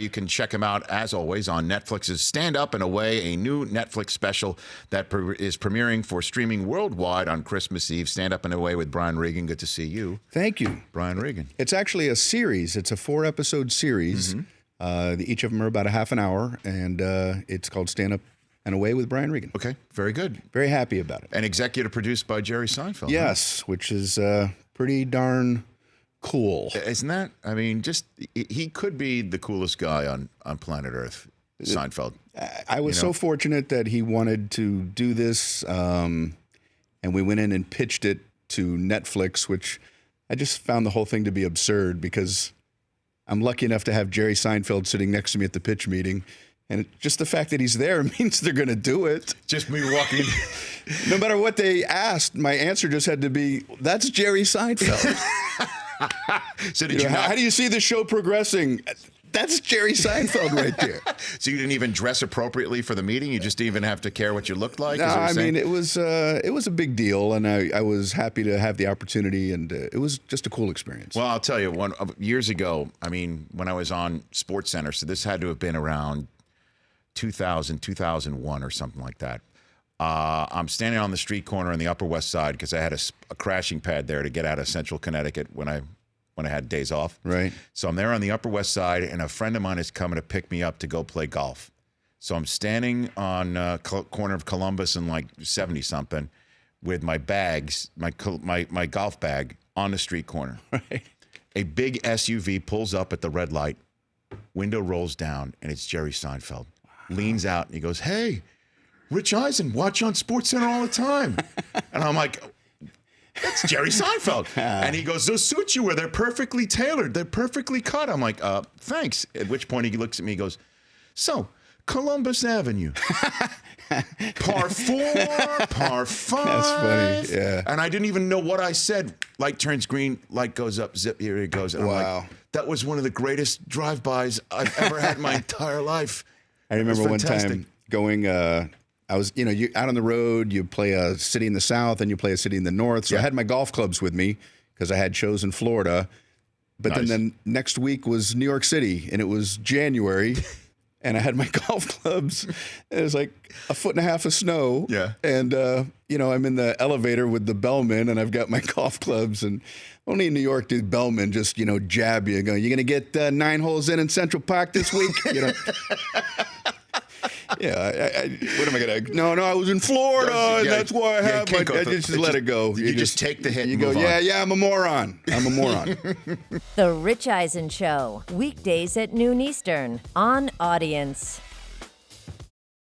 You can check him out, as always, on Netflix's Stand Up and Away, a new Netflix special that is premiering for streaming worldwide on Christmas Eve. Stand Up and Away with Brian Regan. Good to see you. Thank you. Brian Regan. It's actually a series. It's a 4-episode series. Each of them are about a half an hour, and it's called Stand Up and Away with Brian Regan. Okay, very good. Very happy about it. And executive produced by Jerry Seinfeld. Yes, which is pretty darn cool. Isn't that? I mean, just he could be the coolest guy on planet Earth, Seinfeld. I was so fortunate that he wanted to do this, and we went in and pitched it to Netflix, which I just found the whole thing to be absurd because I'm lucky enough to have Jerry Seinfeld sitting next to me at the pitch meeting. And just the fact that he's there means they're going to do it. Just me walking. No matter what they asked, my answer just had to be, that's Jerry Seinfeld. So did how do you see the show progressing? That's Jerry Seinfeld right there. So you didn't even dress appropriately for the meeting? You just didn't even have to care what you looked like? No, I mean, it was a big deal, and I was happy to have the opportunity, and it was just a cool experience. Well, I'll tell you, years ago, I mean, when I was on SportsCenter, so this had to have been around 2000, 2001 or something like that. I'm standing on the street corner on the Upper West Side because I had a crashing pad there to get out of Central Connecticut when I had days off. Right. So I'm there on the Upper West Side, and a friend of mine is coming to pick me up to go play golf. So I'm standing on corner of Columbus and like 70-something with my bags, my golf bag on the street corner. Right. A big SUV pulls up at the red light, window rolls down, and it's Jerry Seinfeld. Leans out and he goes, "Hey, Rich Eisen, watch on SportsCenter all the time." And I'm like, "That's Jerry Seinfeld." And he goes, "Those suits you wear, they're perfectly tailored. They're perfectly cut." I'm like, "Thanks." At which point he looks at me and goes, "So, Columbus Avenue, par 4, par 5. That's funny, yeah. And I didn't even know what I said. Light turns green, light goes up, zip, here it goes. And I'm like, that was one of the greatest drive-bys I've ever had in my entire life. I remember one time going, I was, you out on the road, you play a city in the South and you play a city in the North. So I had my golf clubs with me because I had shows in Florida. But then next week was New York City, and it was January. And I had my golf clubs. It was like 1.5 feet of snow. Yeah. And, I'm in the elevator with the bellman, and I've got my golf clubs. And only in New York do bellmen just, jab you and go, "You're going to get 9 holes in Central Park this week?" Yeah. What am I going to? No, I was in Florida, and that's why I have my. Just let it go. You just take the hit and you go, move on. Yeah, I'm a moron. The Rich Eisen Show, weekdays at noon Eastern on Audience.